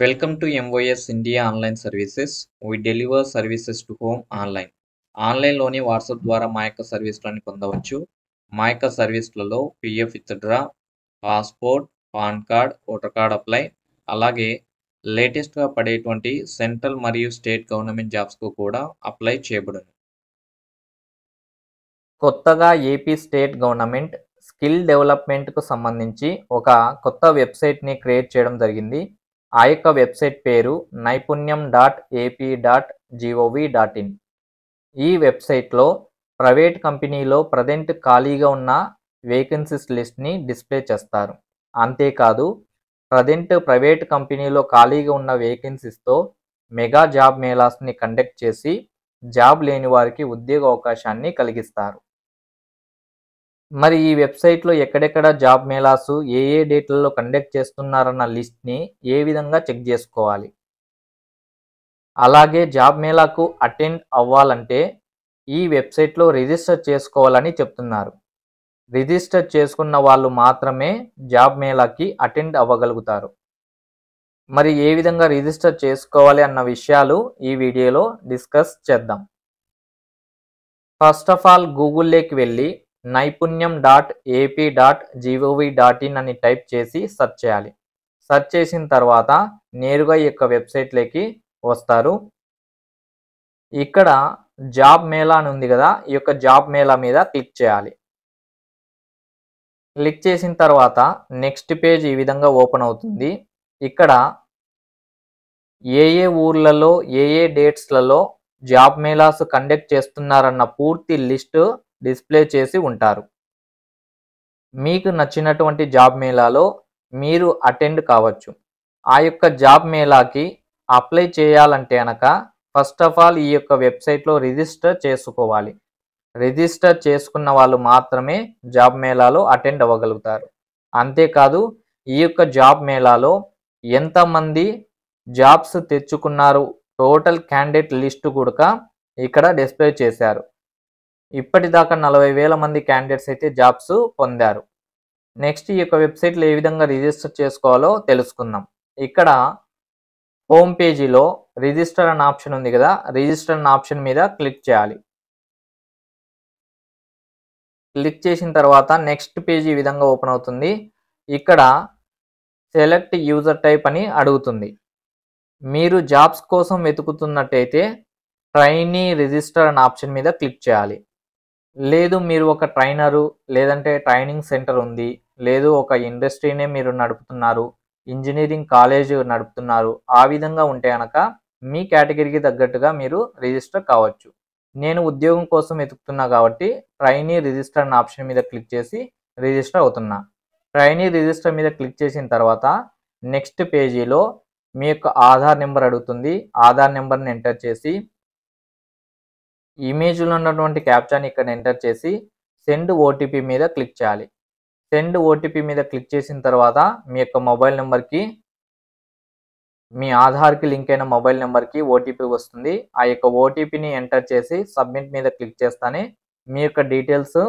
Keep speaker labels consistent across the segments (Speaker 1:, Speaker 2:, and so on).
Speaker 1: Welcome to MOS India Online Services. We deliver services to home online. ఆన్లైన్లోని WhatsApp ద్వారా మా యొక్క సర్వీసులను పొందవచ్చు. మా యొక్క సర్వీసులలో PF withdraw, passport, PAN card, voter card apply, అలాగే లేటెస్ట్గా పడేటువంటి సెంట్రల్ మరియు స్టేట్ గవర్నమెంట్ జాబ్స్కు కూడా అప్లై చేయబడును. కొత్తగా ఏపీ స్టేట్ గవర్నమెంట్ స్కిల్ డెవలప్మెంట్కు సంబంధించి ఒక కొత్త వెబ్సైట్ని క్రియేట్ చేయడం జరిగింది. ఆ యొక్క వెబ్సైట్ పేరు naipunyam.ap.gov.in. ఈ వెబ్సైట్లో ప్రైవేట్ కంపెనీలో ప్రజెంట్ ఖాళీగా ఉన్న వేకెన్సీస్ లిస్ట్ని డిస్ప్లే చేస్తారు. అంతేకాదు ప్రజెంట్ ప్రైవేట్ కంపెనీలో ఖాళీగా ఉన్న వేకెన్సీస్తో మెగా జాబ్ మేళాస్ని కండక్ట్ చేసి జాబ్ లేని వారికి ఉద్యోగ అవకాశాన్ని కలిగిస్తారు. మరి ఈ వెబ్సైట్లో ఎక్కడెక్కడ జాబ్ మేళాసు ఏ డేట్లలో కండక్ట్ చేస్తున్నారన్న లిస్ట్ని ఏ విధంగా చెక్ చేసుకోవాలి, అలాగే జాబ్ మేళాకు అటెండ్ అవ్వాలంటే ఈ వెబ్సైట్లో రిజిస్టర్ చేసుకోవాలని చెప్తున్నారు. రిజిస్టర్ చేసుకున్న వాళ్ళు మాత్రమే జాబ్ మేళాకి అటెండ్ అవ్వగలుగుతారు. మరి ఏ విధంగా రిజిస్టర్ చేసుకోవాలి అన్న విషయాలు ఈ వీడియోలో డిస్కస్ చేద్దాం. ఫస్ట్ ఆఫ్ ఆల్ గూగుల్లోకి వెళ్ళి naipunyam.ap.gov.in అని టైప్ చేసి సెర్చ్ చేయాలి. సెర్చ్ చేసిన తర్వాత నేరుగా ఈ యొక్క వెబ్సైట్లోకి వస్తారు. ఇక్కడ జాబ్ మేళా అని ఉంది కదా, ఈ యొక్క జాబ్ మేళా మీద క్లిక్ చేయాలి. క్లిక్ చేసిన తర్వాత నెక్స్ట్ పేజ్ ఈ విధంగా ఓపెన్ అవుతుంది. ఇక్కడ ఏ ఊర్లలో ఏ డేట్స్లలో జాబ్ మేళాస్ కండక్ట్ చేస్తున్నారన్న పూర్తి లిస్టు డిస్ప్లే చేసి ఉంటారు. మీకు నచ్చినటువంటి జాబ్ మేళాలో మీరు అటెండ్ కావచ్చు. ఆ యొక్క జాబ్ మేళాకి అప్లై చేయాలంటే కనుక ఫస్ట్ ఆఫ్ ఆల్ ఈ యొక్క వెబ్సైట్లో రిజిస్టర్ చేసుకోవాలి. రిజిస్టర్ చేసుకున్న వాళ్ళు మాత్రమే జాబ్ మేళాలో అటెండ్ అవ్వగలుగుతారు. అంతేకాదు ఈ యొక్క జాబ్ మేళాలో ఎంతమంది జాబ్స్ తెచ్చుకున్నారు టోటల్ క్యాండిడేట్ లిస్టు కూడా ఇక్కడ డిస్ప్లే చేశారు. ఇప్పటిదాకా 40,000 మంది క్యాండిడేట్స్ అయితే జాబ్స్ పొందారు. నెక్స్ట్ ఈ యొక్క వెబ్సైట్లో ఏ విధంగా రిజిస్టర్ చేసుకోవాలో తెలుసుకుందాం. ఇక్కడ హోమ్ పేజీలో రిజిస్టర్ అన్న ఆప్షన్ ఉంది కదా, రిజిస్టర్ అన్న ఆప్షన్ మీద క్లిక్ చేయాలి. క్లిక్ చేసిన తర్వాత నెక్స్ట్ పేజీ ఈ విధంగా ఓపెన్ అవుతుంది. ఇక్కడ సెలెక్ట్ యూజర్ టైప్ అని అడుగుతుంది. మీరు జాబ్స్ కోసం వెతుకుతున్నట్టయితే ట్రైనీ రిజిస్టర్ అన్న ఆప్షన్ మీద క్లిక్ చేయాలి. లేదు మీరు ఒక ట్రైనరు లేదంటే ట్రైనింగ్ సెంటర్ ఉంది, లేదు ఒక ఇండస్ట్రీనే మీరు నడుపుతున్నారు, ఇంజనీరింగ్ కాలేజ్ నడుపుతున్నారు, ఆ విధంగా ఉంటే కనుక మీ కేటగిరీకి తగ్గట్టుగా మీరు రిజిస్టర్ కావచ్చు. నేను ఉద్యోగం కోసం వెతుకుతున్నా కాబట్టి ట్రైనీ రిజిస్టర్ అన్న ఆప్షన్ మీద క్లిక్ చేసి రిజిస్టర్ అవుతున్నా. ట్రైనీ రిజిస్టర్ మీద క్లిక్ చేసిన తర్వాత నెక్స్ట్ పేజీలో మీ యొక్క ఆధార్ నెంబర్ అడుగుతుంది. ఆధార్ నెంబర్ని ఎంటర్ చేసి ఇమేజ్లో ఉన్నటువంటి క్యాప్చాని ఇక్కడ ఎంటర్ చేసి సెండ్ ఓటీపీ మీద క్లిక్ చేయాలి. సెండ్ ఓటీపీ మీద క్లిక్ చేసిన తర్వాత మీ యొక్క మొబైల్ నెంబర్కి, మీ ఆధార్కి లింక్ అయిన మొబైల్ నెంబర్కి ఓటీపీ వస్తుంది. ఆ యొక్క ఓటీపీని ఎంటర్ చేసి సబ్మిట్ మీద క్లిక్ చేస్తానే మీ యొక్క డీటెయిల్స్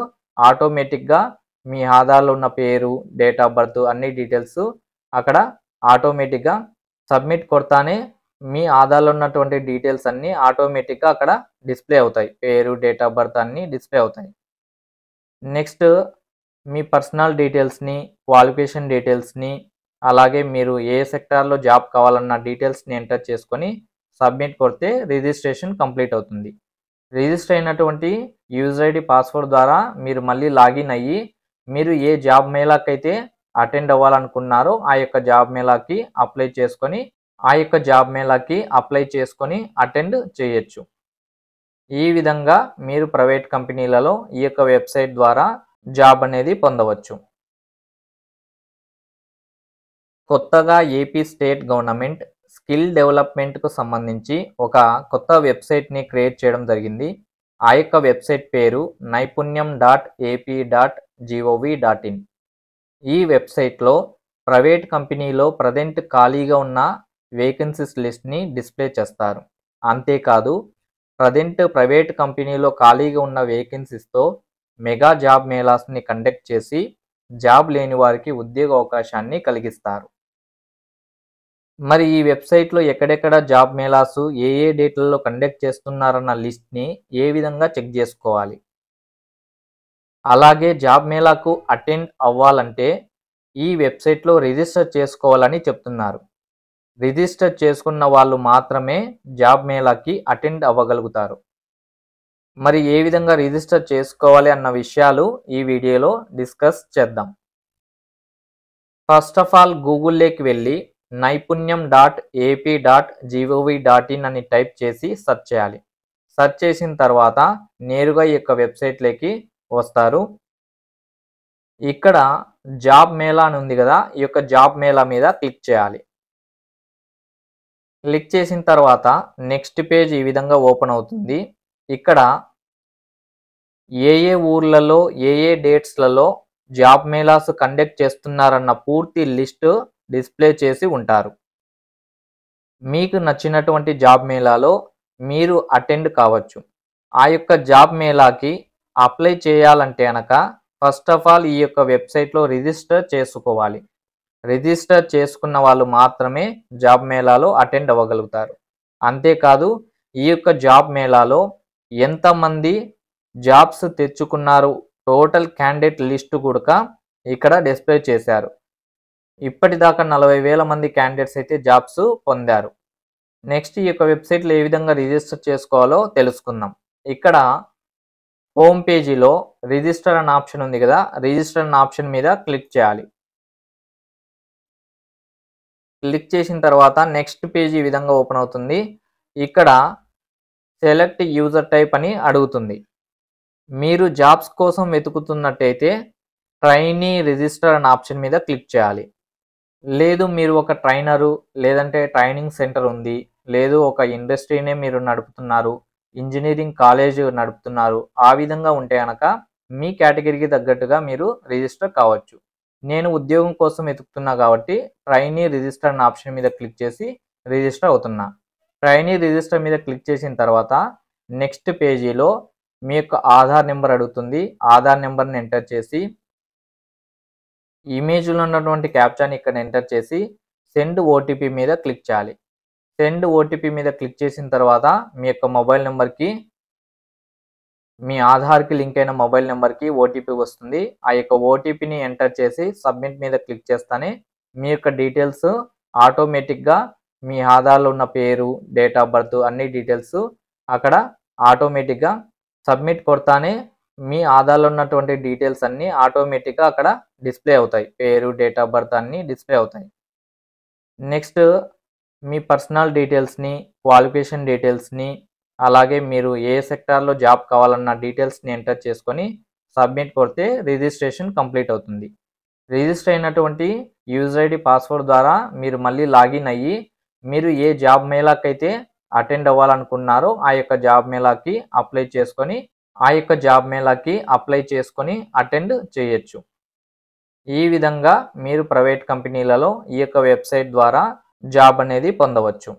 Speaker 1: ఆటోమేటిక్గా మీ ఆధార్లో ఉన్న పేరు, డేట్ ఆఫ్ బర్త్ అన్ని డీటెయిల్స్ అక్కడ ఆటోమేటిక్గా సబ్మిట్ కొడతానే మీ ఆధార్లో ఉన్నటువంటి డీటెయిల్స్ అన్నీ ఆటోమేటిక్గా అక్కడ డిస్ప్లే అవుతాయి. పేరు, డేట్ ఆఫ్ బర్త్ అన్నీ డిస్ప్లే అవుతాయి. నెక్స్ట్ మీ పర్సనల్ డీటెయిల్స్ని, క్వాలిఫికేషన్ డీటెయిల్స్ని, అలాగే మీరు ఏ సెక్టార్లో జాబ్ కావాలన్న డీటెయిల్స్ని ఎంటర్ చేసుకొని సబ్మిట్ కొడితే రిజిస్ట్రేషన్ కంప్లీట్ అవుతుంది. రిజిస్టర్ అయినటువంటి యూజర్ ఐడి పాస్వర్డ్ ద్వారా మీరు మళ్ళీ లాగిన్ అయ్యి మీరు ఏ జాబ్ మేళాకైతే అటెండ్ అవ్వాలనుకున్నారో ఆ యొక్క జాబ్ మేళాకి అప్లై చేసుకొని అటెండ్ చేయొచ్చు. ఈ విధంగా మీరు ప్రైవేట్ కంపెనీలలో ఈ యొక్క వెబ్సైట్ ద్వారా జాబ్ అనేది పొందవచ్చు. కొత్తగా ఏపీ స్టేట్ గవర్నమెంట్ స్కిల్ డెవలప్మెంట్కు సంబంధించి ఒక కొత్త వెబ్సైట్ని క్రియేట్ చేయడం జరిగింది. ఆ యొక్క వెబ్సైట్ పేరు naipunyam.ap.gov.in. ఈ వెబ్సైట్లో ప్రైవేట్ కంపెనీలో ప్రజెంట్ ఖాళీగా ఉన్న వేకెన్సీస్ లిస్ట్ని డిస్ప్లే చేస్తారు. అంతేకాదు ప్రజెంట్ ప్రైవేట్ కంపెనీలో ఖాళీగా ఉన్న వేకెన్సీస్తో మెగా జాబ్ మేళాస్ని కండక్ట్ చేసి జాబ్ లేని వారికి ఉద్యోగ అవకాశాన్ని కలిగిస్తారు. మరి ఈ వెబ్సైట్లో ఎక్కడెక్కడ జాబ్ మేళాసు ఏ డేట్లలో కండక్ట్ చేస్తున్నారన్న లిస్ట్ని ఏ విధంగా చెక్ చేసుకోవాలి? అలాగే జాబ్ మేళాకు అటెండ్ అవ్వాలంటే ఈ వెబ్సైట్లో రిజిస్టర్ చేసుకోవాలని చెప్తున్నారు. రిజిస్టర్ చేసుకున్న వాళ్ళు మాత్రమే జాబ్ మేళాకి అటెండ్ అవ్వగలుగుతారు. మరి ఏ విధంగా రిజిస్టర్ చేసుకోవాలి అన్న విషయాలు ఈ వీడియోలో డిస్కస్ చేద్దాం. ఫస్ట్ ఆఫ్ ఆల్ గూగుల్లోకి వెళ్ళి naipunyam.ap.gov.in అని టైప్ చేసి సెర్చ్ చేయాలి. సెర్చ్ చేసిన తర్వాత నేరుగా ఈ యొక్క వెబ్సైట్లోకి వస్తారు. ఇక్కడ జాబ్ మేళా అని ఉంది కదా, ఈ యొక్క జాబ్ మేళా మీద క్లిక్ చేయాలి. క్లిక్ చేసిన తర్వాత నెక్స్ట్ పేజ్ ఈ విధంగా ఓపెన్ అవుతుంది. ఇక్కడ ఏ ఊర్లలో ఏ డేట్స్లలో జాబ్ మేళాస్ కండక్ట్ చేస్తున్నారన్న పూర్తి లిస్ట్ డిస్ప్లే చేసి ఉంటారు. మీకు నచ్చినటువంటి జాబ్ మేళాలో మీరు అటెండ్ కావచ్చు. ఆ యొక్క జాబ్ మేళాకి అప్లై చేయాలంటే కనుక ఫస్ట్ ఆఫ్ ఆల్ ఈ యొక్క వెబ్సైట్లో రిజిస్టర్ చేసుకోవాలి. రిజిస్టర్ చేసుకున్న వాళ్ళు మాత్రమే జాబ్ మేళాలో అటెండ్ అవ్వగలుగుతారు. అంతేకాదు ఈ యొక్క జాబ్ మేళాలో ఎంతమంది జాబ్స్ తెచ్చుకున్నారు టోటల్ క్యాండిడేట్ లిస్టు కూడా ఇక్కడ డిస్ప్లే చేశారు. ఇప్పటిదాకా 40,000 మంది క్యాండిడేట్స్ అయితే జాబ్స్ పొందారు. నెక్స్ట్ ఈ యొక్క వెబ్సైట్లో ఏ విధంగా రిజిస్టర్ చేసుకోవాలో తెలుసుకుందాం. ఇక్కడ హోమ్ పేజీలో రిజిస్టర్ అనే ఆప్షన్ ఉంది కదా, రిజిస్టర్ అనే ఆప్షన్ మీద క్లిక్ చేయాలి. క్లిక్ చేసిన తర్వాత నెక్స్ట్ పేజ్ ఈ విధంగా ఓపెన్ అవుతుంది. ఇక్కడ సెలెక్ట్ యూజర్ టైప్ అని అడుగుతుంది. మీరు జాబ్స్ కోసం వెతుకుతున్నట్టయితే ట్రైనీ రిజిస్టర్ అనే ఆప్షన్ మీద క్లిక్ చేయాలి. లేదు మీరు ఒక ట్రైనరు లేదంటే ట్రైనింగ్ సెంటర్ ఉంది, లేదు ఒక ఇండస్ట్రీనే మీరు నడుపుతున్నారు, ఇంజనీరింగ్ కాలేజ్ నడుపుతున్నారు, ఆ విధంగా ఉంటే కనుక మీ కేటగిరీకి తగ్గట్టుగా మీరు రిజిస్టర్ కావచ్చు. నేను ఉద్యోగం కోసం వెతుకుతున్నా కాబట్టి ట్రైనీ రిజిస్టర్ అనే ఆప్షన్ మీద క్లిక్ చేసి రిజిస్టర్ అవుతున్నా. ట్రైనీ రిజిస్టర్ మీద క్లిక్ చేసిన తర్వాత నెక్స్ట్ పేజీలో మీ యొక్క ఆధార్ నెంబర్ అడుగుతుంది. ఆధార్ నెంబర్ని ఎంటర్ చేసి ఇమేజ్లో ఉన్నటువంటి క్యాప్చాని ఇక్కడ ఎంటర్ చేసి సెండ్ ఓటీపీ మీద క్లిక్ చేయాలి. సెండ్ ఓటీపీ మీద క్లిక్ చేసిన తర్వాత మీ యొక్క మొబైల్ నెంబర్కి, మీ ఆధార్కి లింక్ అయిన మొబైల్ నెంబర్కి ఓటీపీ వస్తుంది. ఆ యొక్క ఓటీపీని ఎంటర్ చేసి సబ్మిట్ మీద క్లిక్ చేస్తానే మీ యొక్క డీటెయిల్స్ ఆటోమేటిక్గా మీ ఆధార్లో ఉన్న పేరు, డేట్ ఆఫ్ బర్త్ అన్ని డీటెయిల్స్ అక్కడ ఆటోమేటిక్గా సబ్మిట్ కొడతానే మీ ఆధార్లో ఉన్నటువంటి డీటెయిల్స్ అన్నీ ఆటోమేటిక్గా అక్కడ డిస్ప్లే అవుతాయి. పేరు, డేట్ ఆఫ్ బర్త్ అన్నీ డిస్ప్లే అవుతాయి. నెక్స్ట్ మీ పర్సనల్ డీటెయిల్స్ని, క్వాలిఫికేషన్ డీటెయిల్స్ని, అలాగే మీరు ఏ సెక్టార్లో జాబ్ కావాలన్న డీటెయిల్స్ని ఎంటర్ చేసుకొని సబ్మిట్ కొడితే రిజిస్ట్రేషన్ కంప్లీట్ అవుతుంది. రిజిస్టర్ అయినటువంటి యూజర్ ఐడి పాస్వర్డ్ ద్వారా మీరు మళ్ళీ లాగిన్ అయ్యి మీరు ఏ జాబ్ మేళాకైతే అటెండ్ అవ్వాలనుకున్నారో ఆ యొక్క జాబ్ మేళాకి అప్లై చేసుకొని అటెండ్ చేయొచ్చు. ఈ విధంగా మీరు ప్రైవేట్ కంపెనీలలో ఈ యొక్క వెబ్సైట్ ద్వారా జాబ్ అనేది పొందవచ్చు.